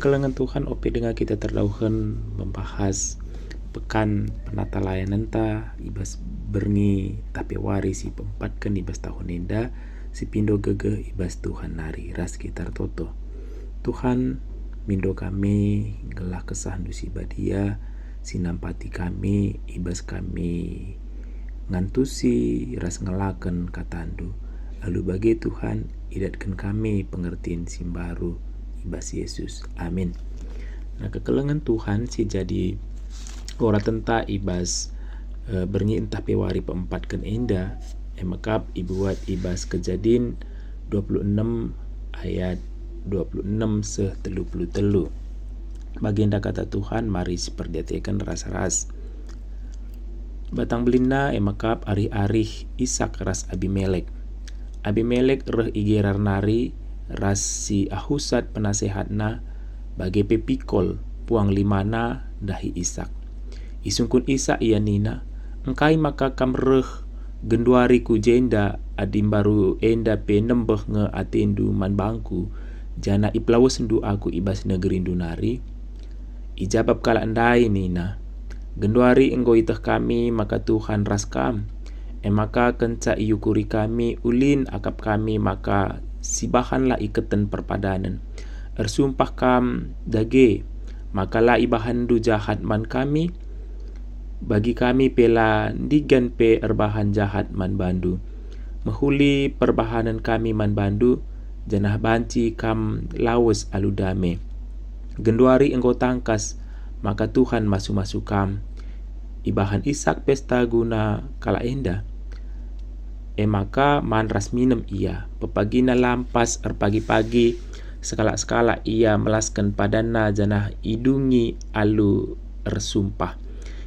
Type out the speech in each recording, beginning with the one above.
kekelengan Tuhan ope dengan kita terdauhan membahas pekan penata layanan ta ibas berngi tapi wari si pempatkan ibas tahun enda si pindo gegeh ibas Tuhan nari ras sekitar toto. Tuhan mindo kami gelah kesah dusi badia sinampati kami ibas kami ngantusi ras ngelaken katandu. Lalu bagi Tuhan idatkan kami pengertian simbaru ibas Yesus. Amin. Nah kekelengan Tuhan si jadi ora tenta ibas bernyi entah pewari peempat ken enda emakap ibuat ibas Kejadian 26 ayat 26 seh 33. Baginda kata Tuhan mari seperdiatekan ras-ras batang belinda emakap arih-arih Ishak ras Abimelek reh igerar nari ras si Ahusat penasehatna bagi pepikol puang limana dahi Ishak. Isungkun Ishak ia nina engkai maka kamreh genduari ku jenda adim baru enda pe nembeh nge atendu man bangku jana iplawas sendu aku ibas negeri nari. Ijabab kala andai nina genduari enggo itah kami maka Tuhan raskam maka kenca iukuri kami ulin akap kami maka sibahanlah iketen perpadanan ersumpah kam dage makalah ibahandu jahat man kami bagi kami pela digan pe erbahan jahat man bandu mehuli perbahanan kami man bandu janah banci kam lawes aludame genduari engkau tangkas maka Tuhan masu-masu kam ibahan Ishak pesta guna kala enda maka man ras minem ia pepagina lampas pagi-pagi sekala-sekala ia melaskan padana janah idungi alu ersumpah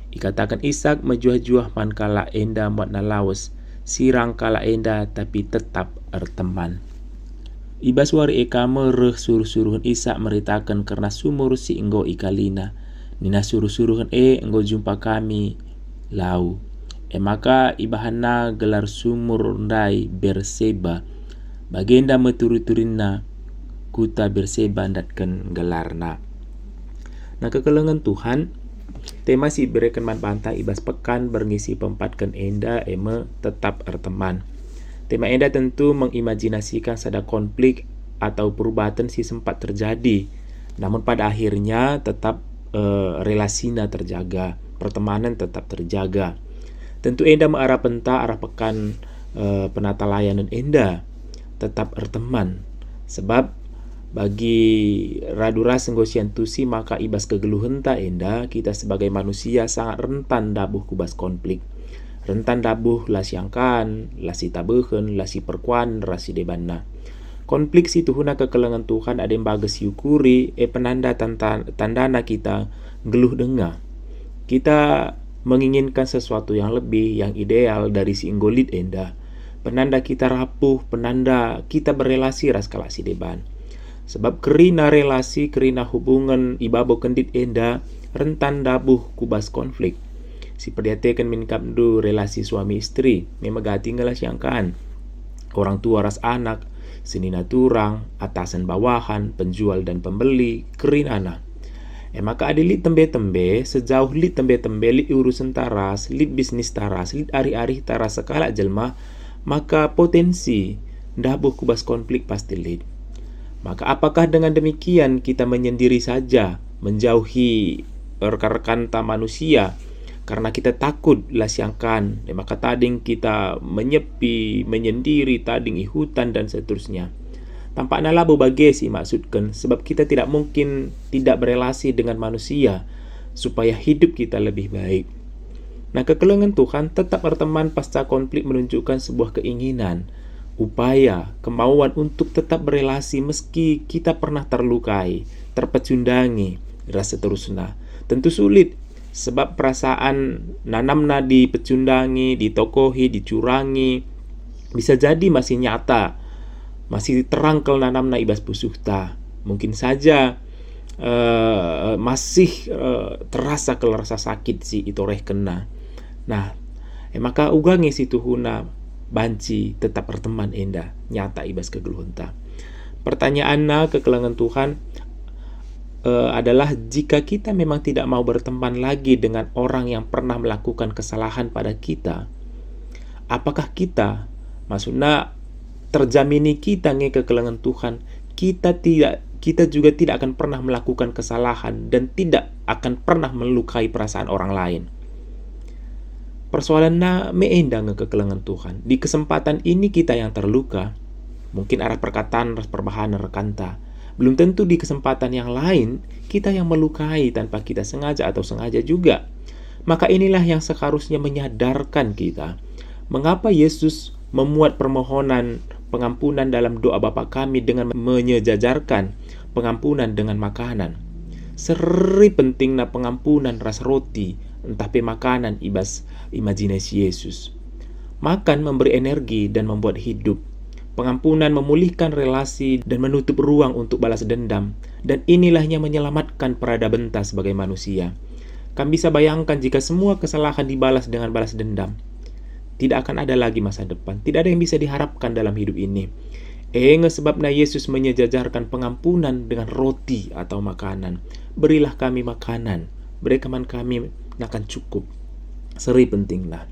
ikatakan Ishak mejuah-juah man kala enda muat nalawas sirang kala enda tapi tetap erteman. Ibas wari eka mereh suruh-suruhan Ishak meritakan karena sumur si enggo ikalina nina suruh-suruhan enggo jumpa kami lau maka ibahana gelar sumur ndai Berseba bagenda meturi-turinna kuta Berseba ndatkan gelarna. Nah kekelengan Tuhan tema si berikan man pantai ibas pekan berngisi pempatkan enda tetap erteman. Tema enda tentu mengimajinasikan sada konflik atau perubatan si sempat terjadi namun pada akhirnya tetap relasinya terjaga, pertemanan tetap terjaga. Tentu enda mengarah penta arah pekan penata layanan enda tetap erteman sebab bagi radura senggosian tusi maka ibas kegeluhan ta enda kita sebagai manusia sangat rentan dabuh kubas konflik rentan dabuh lasiangkan lasi tabehen lasi perkuan rasi debanna konflik si tuhuna kekelengan Tuhan ada yang bagas yukuri penanda tandana kita geluh denga kita menginginkan sesuatu yang lebih, yang ideal dari si inggolit enda. Penanda kita rapuh, penanda kita berelasi ras kalasi deban. Sebab kerina relasi, kerina hubungan ibabo kendit enda, rentan dabuh kubas konflik. Si perdiatekan minkapdu relasi suami istri, memang tinggal siangkan. Orang tua ras anak, senina turang, atasan bawahan, penjual dan pembeli, kerinana. Maka ada lit tembe-tembe sejauh lit tembe-tembe lit urusan taras lit bisnis taras lit ari-ari taras sekala jelma maka potensi dabuh kubas konflik pasti lit. Maka apakah dengan demikian kita menyendiri saja menjauhi rekan-rekan manusia karena kita takut lasiangkan maka tading kita menyepi menyendiri tading ihutan dan seterusnya. Tampaknya labu bagi si maksudkan sebab kita tidak mungkin tidak berelasi dengan manusia supaya hidup kita lebih baik. Nah kekelengan Tuhan tetap berteman pasca konflik menunjukkan sebuah keinginan, upaya, kemauan untuk tetap berelasi meski kita pernah terlukai, terpecundangi, dan seterusnya. Tentu sulit sebab perasaan nanamna dipecundangi, ditokohi, dicurangi bisa jadi masih nyata. Masih terangkel nanamna ibas pusuhta mungkin saja masih terasa rasa sakit si itoreh kena. Nah maka ugangi si tuhuna banci tetap berteman enda nyata ibas kegeluhunta. Pertanyaanna kekelengan Tuhan adalah jika kita memang tidak mau berteman lagi dengan orang yang pernah melakukan kesalahan pada kita, apakah kita, maksudnya terjamini kita kekelengan Tuhan, kita juga tidak akan pernah melakukan kesalahan dan tidak akan pernah melukai perasaan orang lain. Persoalannya meenda kekelengan Tuhan. Di kesempatan ini kita yang terluka, mungkin arah perkataan, perbahanan rekanta. Belum tentu di kesempatan yang lain kita yang melukai tanpa kita sengaja atau sengaja juga. Maka inilah yang seharusnya menyadarkan kita. Mengapa Yesus memuat permohonan pengampunan dalam doa Bapa kami dengan menyejajarkan pengampunan dengan makanan. Seri pentingna pengampunan ras roti, entah pe makanan ibas imajinasi Yesus. Makan memberi energi dan membuat hidup. Pengampunan memulihkan relasi dan menutup ruang untuk balas dendam. Dan inilah yang menyelamatkan peradaban sebagai manusia. Kami bisa bayangkan jika semua kesalahan dibalas dengan balas dendam, tidak akan ada lagi masa depan. Tidak ada yang bisa diharapkan dalam hidup ini. Sebabnya Yesus menyejajarkan pengampunan dengan roti atau makanan. Berilah kami makanan, berikan kami akan cukup. Seri pentinglah.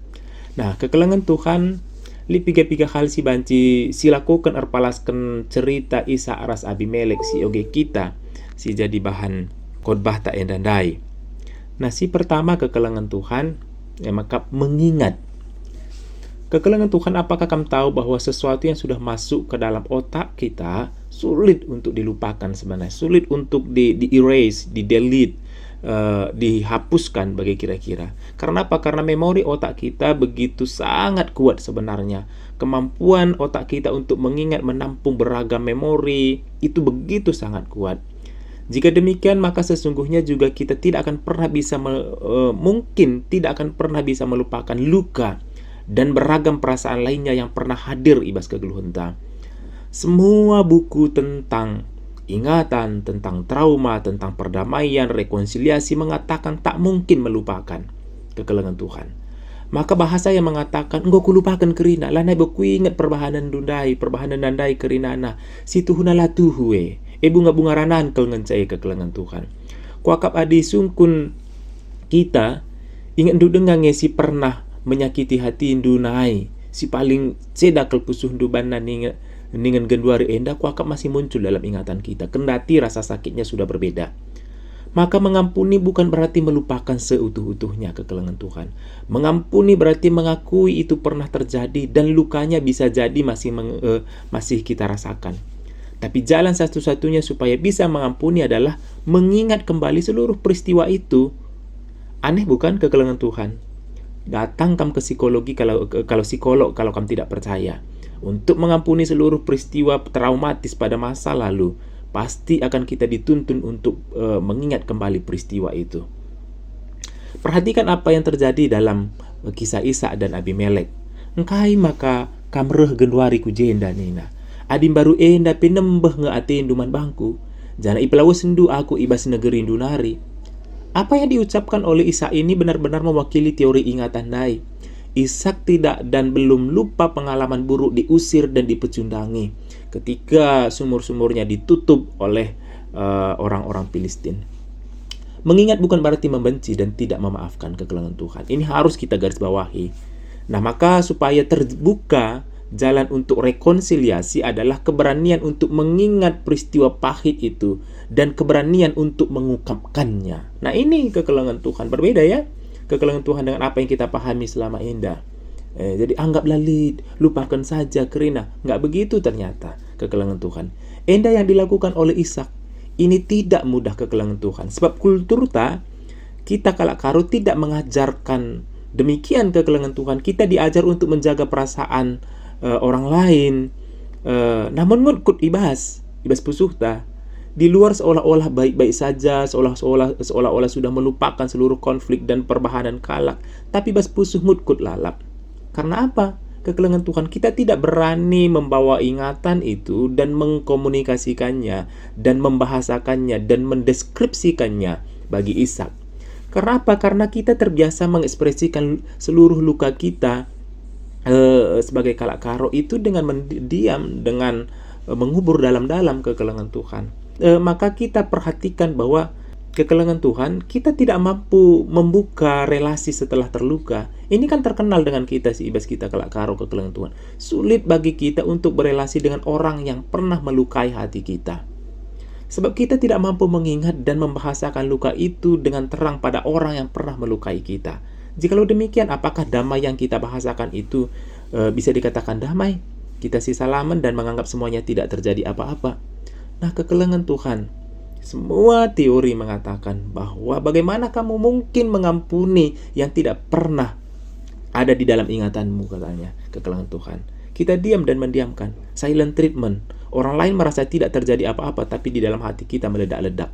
Nah, kekelengan Tuhan li piga hal si banci silakukan erpalaskan cerita Isa aras Abimelek si oge kita si jadi bahan khotbah tak endandai. Nah, si pertama kekelengan Tuhan maka mengingat. Kekelengan Tuhan, apakah kamu tahu bahwa sesuatu yang sudah masuk ke dalam otak kita sulit untuk dilupakan sebenarnya, sulit untuk di-erase, di-delete, dihapuskan bagi kira-kira. Karena apa? Karena memori otak kita begitu sangat kuat sebenarnya. Kemampuan otak kita untuk mengingat, menampung beragam memori itu begitu sangat kuat. Jika demikian, maka sesungguhnya juga kita tidak akan pernah bisa mungkin tidak akan pernah bisa melupakan luka dan beragam perasaan lainnya yang pernah hadir ibas kegeluhunta. Semua buku tentang ingatan, tentang trauma, tentang perdamaian, rekonsiliasi mengatakan tak mungkin melupakan kekelengan Tuhan. Maka bahasa yang mengatakan engkau kulupakan kerina, lanai beku ingat perbahanan nandai kerinana, si tuhuna la tuhue, bunga-bunga ranan kelengan kekelengan Tuhan. Kuakap adi sungkun kita ingat dengang si pernah menyakiti hati indunai, si paling sedakal pusuh dubanan dengan genduari enda kuakap masih muncul dalam ingatan kita, kendati rasa sakitnya sudah berbeda. Maka mengampuni bukan berarti melupakan seutuh-utuhnya kekelengan Tuhan. Mengampuni berarti mengakui itu pernah terjadi dan lukanya bisa jadi masih kita rasakan. Tapi jalan satu-satunya supaya bisa mengampuni adalah mengingat kembali seluruh peristiwa itu. Aneh bukan kekelengan Tuhan? Datang kamu ke psikologi kalau kamu tidak percaya. Untuk mengampuni seluruh peristiwa traumatis pada masa lalu, pasti akan kita dituntun untuk mengingat kembali peristiwa itu. Perhatikan apa yang terjadi dalam kisah Isa dan Abimelek. Engkai maka kamreh genduari ku jenda nina. Adim baru enda penembeh ngeatein duman bangku. Jana ipelawa sendu aku ibas negeri dunari. Apa yang diucapkan oleh Isa ini benar-benar mewakili teori ingatan dai. Ishak tidak dan belum lupa pengalaman buruk diusir dan dipecundangi ketika sumur-sumurnya ditutup oleh orang-orang Filistin. Mengingat bukan berarti membenci dan tidak memaafkan kekelengan Tuhan. Ini harus kita garis bawahi. Nah, maka supaya terbuka jalan untuk rekonsiliasi adalah keberanian untuk mengingat peristiwa pahit itu dan keberanian untuk mengungkapkannya. Nah, ini kekelengan Tuhan. Berbeda ya kekelengan Tuhan dengan apa yang kita pahami selama ini. Jadi anggaplah lupakan saja kerina. Nggak begitu ternyata kekelengan Tuhan. Enda yang dilakukan oleh Ishak ini tidak mudah kekelengan Tuhan. Sebab kultur kita kalak-karu tidak mengajarkan demikian kekelengan Tuhan. Kita diajar untuk menjaga perasaan orang lain. Namun ngudkut ibas pusuh di luar seolah-olah baik-baik saja, seolah-olah sudah melupakan seluruh konflik dan perbahanan kalak, tapi bas pusuh ngudkut lalap. Karena apa? Kekelengan Tuhan, kita tidak berani membawa ingatan itu dan mengkomunikasikannya dan membahasakannya dan mendeskripsikannya bagi Ishak. Karena apa? Karena kita terbiasa mengekspresikan seluruh luka kita sebagai kalak karo itu dengan mendiam, dengan mengubur dalam-dalam kekelengan Tuhan. maka kita perhatikan bahwa kekelengan Tuhan, kita tidak mampu membuka relasi setelah terluka. Ini kan terkenal dengan kita si ibas kita kelak karo kekelengan Tuhan. Sulit bagi kita untuk berelasi dengan orang yang pernah melukai hati kita. Sebab kita tidak mampu mengingat dan membahasakan luka itu dengan terang pada orang yang pernah melukai kita. Jikalau demikian, apakah damai yang kita bahasakan itu bisa dikatakan damai? Kita sih salaman dan menganggap semuanya tidak terjadi apa-apa. Nah, kekelengan Tuhan, semua teori mengatakan bahwa bagaimana kamu mungkin mengampuni yang tidak pernah ada di dalam ingatanmu, katanya kekelengan Tuhan. Kita diam dan mendiamkan, silent treatment. Orang lain merasa tidak terjadi apa-apa, tapi di dalam hati kita meledak-ledak.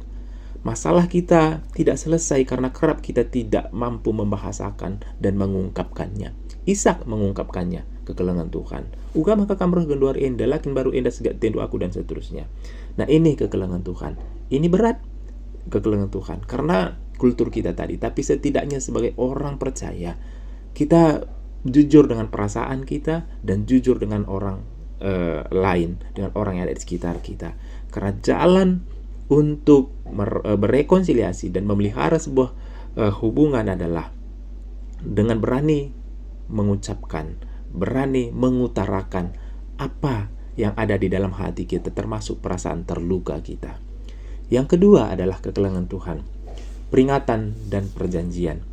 Masalah kita tidak selesai karena kerap kita tidak mampu membahasakan dan mengungkapkannya. Ishak mengungkapkannya, kekelengan Tuhan. Uga maka kamroh genduar enda, lakin baru enda segat tendu aku, dan seterusnya. Nah, ini kekelengan Tuhan. Ini berat, kekelengan Tuhan, karena kultur kita tadi. Tapi setidaknya sebagai orang percaya, kita jujur dengan perasaan kita dan jujur dengan orang lain, dengan orang yang ada di sekitar kita. Karena jalan untuk berrekonsiliasi dan memelihara sebuah hubungan adalah dengan berani mengucapkan, berani mengutarakan apa yang ada di dalam hati kita, termasuk perasaan terluka kita. Yang kedua adalah kekelengan Tuhan, peringatan dan perjanjian.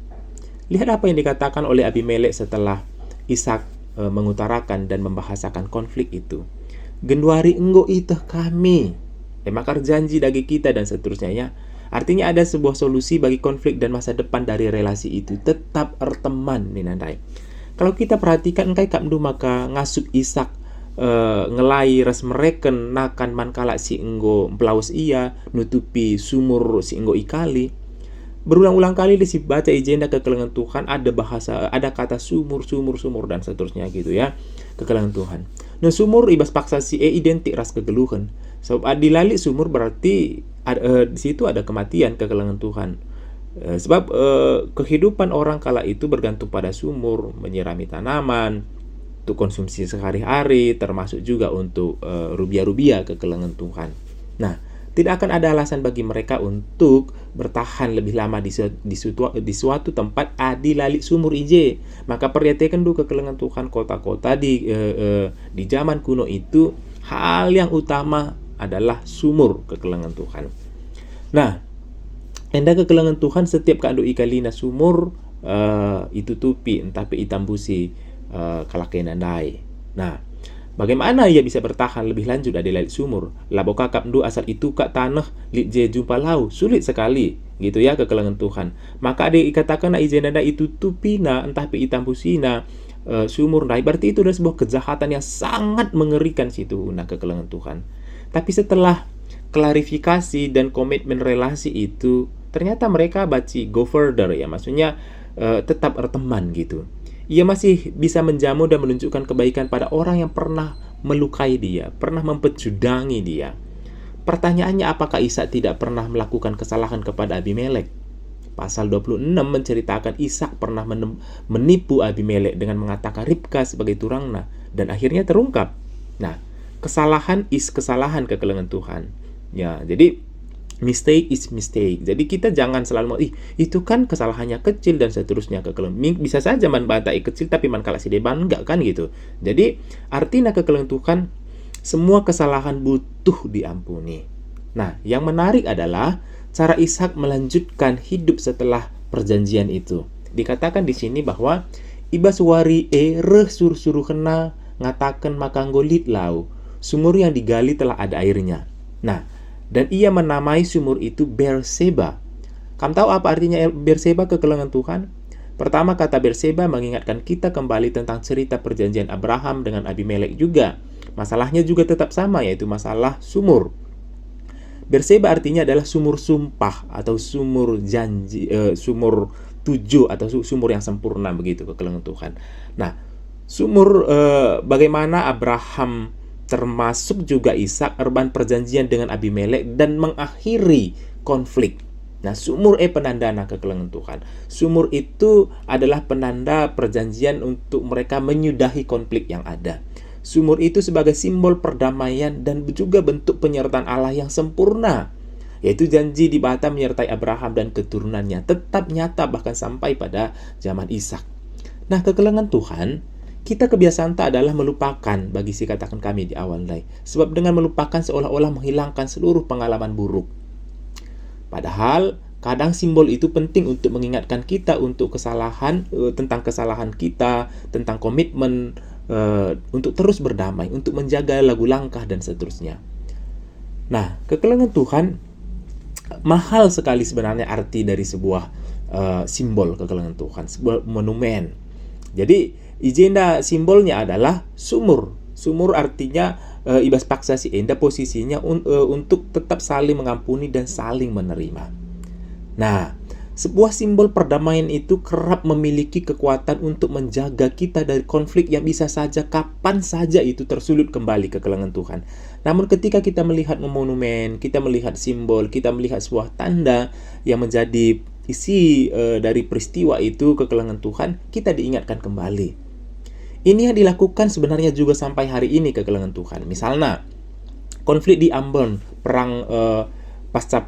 Lihat apa yang dikatakan oleh Abimelek setelah Ishak mengutarakan dan membahasakan konflik itu. Genduari enggo iteh kami, makar janji dagi kita, dan seterusnya ya. Artinya ada sebuah solusi bagi konflik dan masa depan dari relasi itu. Tetap erteman ninandai. Kalau kita perhatikan engkai kamdu maka ngasup Ishak ngelai ras mereken nakan mankala si enggo blaus ia nutupi sumur si enggo ikali. Berulang-ulang kali dibaca agenda kekelengan Tuhan, ada kata sumur dan seterusnya gitu ya, kekelengan Tuhan. Nah, sumur ibas paksa si identik ras kegeluhan. Sebab dilali sumur berarti di situ ada kematian, kekelengan Tuhan. Sebab kehidupan orang kala itu bergantung pada sumur, menyirami tanaman, untuk konsumsi sehari-hari, termasuk juga untuk rubia-rubia, kekelengan Tuhan. Nah, tidak akan ada alasan bagi mereka untuk bertahan lebih lama di suatu tempat adilalik sumur ije. Maka perhatikan dulu kekelengan Tuhan, kota-kota di zaman kuno itu hal yang utama adalah sumur, kekelengan Tuhan. Nah, enda kekelengan Tuhan setiap kandu ikalina sumur itu tupi tapi itambusi kalakenandai. Nah, bagaimana ia bisa bertahan lebih lanjut dari lalit sumur? Labo kakap ndu asal itu kak tanah lit je jumpa lau, sulit sekali gitu ya, kekelengan Tuhan. Maka ada dikatakan na ijenada itu tupina entah pi itambusina sumur ndai, berarti itu adalah sebuah kejahatan yang sangat mengerikan situ, nah kekelengan Tuhan. Tapi setelah klarifikasi dan komitmen relasi itu, ternyata mereka baci go further ya, maksudnya tetap berteman gitu. Ia masih bisa menjamu dan menunjukkan kebaikan pada orang yang pernah melukai dia, pernah mempecudangi dia. Pertanyaannya, apakah Ishak tidak pernah melakukan kesalahan kepada Abimelek? Pasal 26 menceritakan Ishak pernah menipu Abimelek dengan mengatakan Ribka sebagai turangna, dan akhirnya terungkap. Nah, kesalahan kesalahan, kekelengan Tuhan. Ya, jadi mistake is mistake. Jadi kita jangan selalu itu kan kesalahannya kecil dan seterusnya, kekelengan. Bisa saja man bantai kecil tapi man kalah si deban enggak kan gitu. Jadi artinya kekelengan Tuhan, semua kesalahan butuh diampuni. Nah, yang menarik adalah cara Ishak melanjutkan hidup setelah perjanjian itu. Dikatakan di sini bahwa ibas wari reh suruh kena ngatakan makanggolit lau. Sumur yang digali telah ada airnya. Nah, dan ia menamai sumur itu Berseba. Kamu tahu apa artinya Berseba, kekelengan Tuhan? Pertama, kata Berseba mengingatkan kita kembali tentang cerita perjanjian Abraham dengan Abimelek juga. Masalahnya juga tetap sama, yaitu masalah sumur. Berseba artinya adalah sumur sumpah atau sumur janji, sumur tujuh atau sumur yang sempurna, begitu kekelengan Tuhan. Nah, sumur bagaimana Abraham termasuk juga Ishak erban perjanjian dengan Abimelek dan mengakhiri konflik. Nah, sumur penandana, kekelengan Tuhan. Sumur itu adalah penanda perjanjian untuk mereka menyudahi konflik yang ada. Sumur itu sebagai simbol perdamaian dan juga bentuk penyertaan Allah yang sempurna, yaitu janji di bata menyertai Abraham dan keturunannya tetap nyata bahkan sampai pada zaman Ishak. Nah, kekelengan Tuhan, kita kebiasaan tak adalah melupakan, bagi si katakan kami di awal day. Sebab dengan melupakan seolah-olah menghilangkan seluruh pengalaman buruk. Padahal kadang simbol itu penting untuk mengingatkan kita untuk kesalahan, tentang kesalahan kita, tentang komitmen, untuk terus berdamai, untuk menjaga lagu langkah dan seterusnya. Nah, kekelengan Tuhan mahal sekali sebenarnya arti dari sebuah simbol kekelengan Tuhan, sebuah monumen. Jadi ijenda simbolnya adalah sumur. Sumur artinya ibas paksa si enda posisinya untuk tetap saling mengampuni dan saling menerima. Nah, sebuah simbol perdamaian itu kerap memiliki kekuatan untuk menjaga kita dari konflik yang bisa saja kapan saja itu tersulut kembali ke kelengan Tuhan. Namun ketika kita melihat monumen, kita melihat simbol, kita melihat sebuah tanda yang menjadi isi dari peristiwa itu kekelengan Tuhan, kita diingatkan kembali. Ini yang dilakukan sebenarnya juga sampai hari ini kekelengan Tuhan. Misalnya, konflik di Ambon, pasca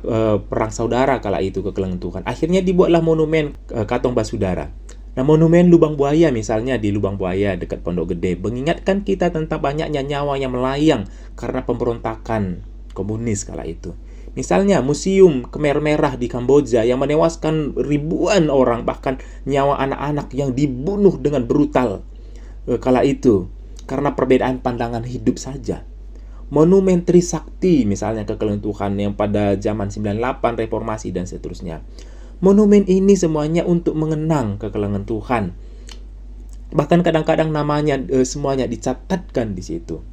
perang saudara kala itu kekelengan Tuhan. Akhirnya dibuatlah monumen Katong Basudara. Nah, monumen Lubang Buaya misalnya di Lubang Buaya dekat Pondok Gede mengingatkan kita tentang banyaknya nyawa yang melayang karena pemberontakan komunis kala itu. Misalnya Museum Khmer Merah di Kamboja yang menewaskan ribuan orang, bahkan nyawa anak-anak yang dibunuh dengan brutal kala itu karena perbedaan pandangan hidup saja. Monumen Trisakti misalnya kekelengan Tuhan yang pada zaman 98 reformasi dan seterusnya. Monumen ini semuanya untuk mengenang kekelengan Tuhan. Bahkan kadang-kadang namanya semuanya dicatatkan di situ.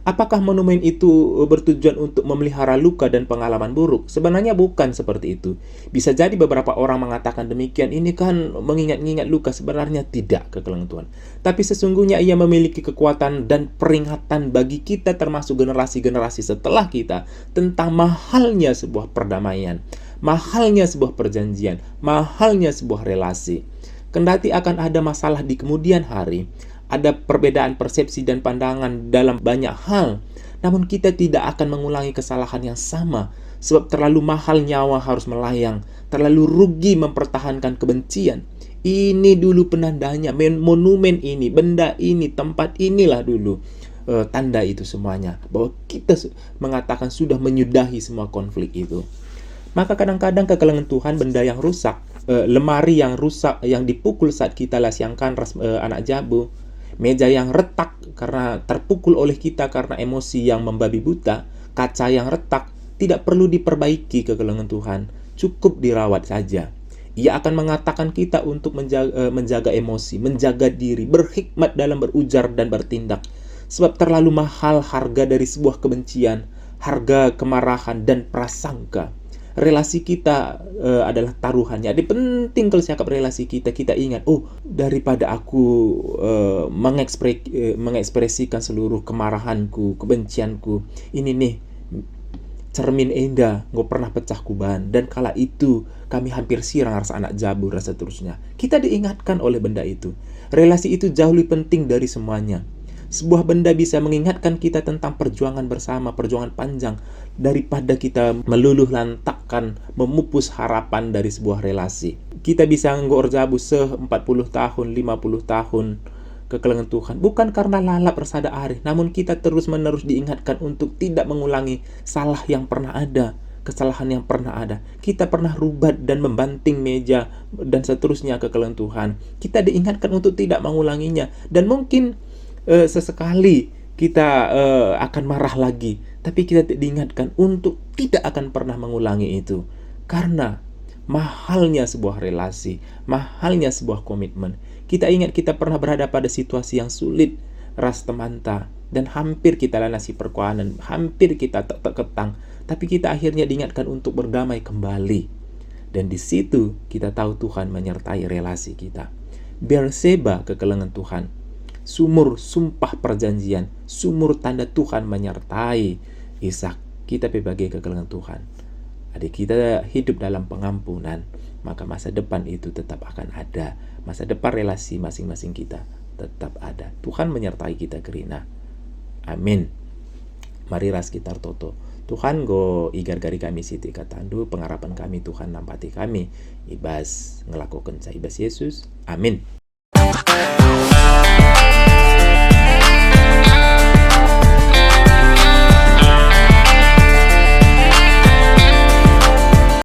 Apakah monumen itu bertujuan untuk memelihara luka dan pengalaman buruk? Sebenarnya bukan seperti itu. Bisa jadi beberapa orang mengatakan demikian, ini kan mengingat-ingat luka. Sebenarnya tidak kekelengan Tuhan. Tapi sesungguhnya ia memiliki kekuatan dan peringatan bagi kita termasuk generasi-generasi setelah kita tentang mahalnya sebuah perdamaian, mahalnya sebuah perjanjian, mahalnya sebuah relasi. Kendati akan ada masalah di kemudian hari, ada perbedaan persepsi dan pandangan dalam banyak hal, namun kita tidak akan mengulangi kesalahan yang sama, sebab terlalu mahal nyawa harus melayang, terlalu rugi mempertahankan kebencian. Ini dulu penandanya, monumen ini, benda ini, tempat inilah dulu tanda itu semuanya, bahwa kita mengatakan sudah menyudahi semua konflik itu. Maka kadang-kadang kekelengan Tuhan, benda yang rusak, lemari yang rusak, yang dipukul saat kita lasyangkan anak jabu, meja yang retak karena terpukul oleh kita karena emosi yang membabi buta, kaca yang retak, tidak perlu diperbaiki kekelengan Tuhan, cukup dirawat saja. Ia akan mengatakan kita untuk menjaga emosi, menjaga diri, berhikmat dalam berujar dan bertindak. Sebab terlalu mahal harga dari sebuah kebencian, harga kemarahan dan prasangka. Relasi kita adalah taruhannya. Jadi penting kalau cakap relasi kita ingat, daripada aku mengekspresikan seluruh kemarahanku, kebencianku, ini nih cermin enda nggak pernah pecah kuban, dan kala itu kami hampir sirang rasa anak jabu dan seterusnya. Kita diingatkan oleh benda itu. Relasi itu jauh lebih penting dari semuanya. Sebuah benda bisa mengingatkan kita tentang perjuangan bersama, perjuangan panjang, daripada kita meluluh lantakkan, memupus harapan dari sebuah relasi. Kita bisa nggor jabu 40 tahun, 50 tahun kekelengan Tuhan, bukan karena lalap resada arih, namun kita terus-menerus diingatkan untuk tidak mengulangi salah yang pernah ada, kesalahan yang pernah ada. Kita pernah rubat dan membanting meja dan seterusnya kekelengan Tuhan. Kita diingatkan untuk tidak mengulanginya, dan mungkin sesekali kita akan marah lagi, tapi kita diingatkan untuk tidak akan pernah mengulangi itu, karena mahalnya sebuah relasi, mahalnya sebuah komitmen. Kita ingat kita pernah berada pada situasi yang sulit, ras temanta, dan hampir kita lanasi perkuanan, hampir kita terketang, tapi kita akhirnya diingatkan untuk berdamai kembali. Dan di situ kita tahu Tuhan menyertai relasi kita. Berseba kekelengan Tuhan, sumur sumpah perjanjian, sumur tanda Tuhan menyertai Ishak. Kita sebagai kekelengan Tuhan, adik kita hidup dalam pengampunan, maka masa depan itu tetap akan ada. Masa depan relasi masing-masing kita tetap ada. Tuhan menyertai kita, Kerina. Amin. Mari ras kita toto. Tuhan go igar-gari kami siti katandu, pengharapan kami Tuhan nampati kami, ibas ngelakukan sa ibas Yesus. Amin.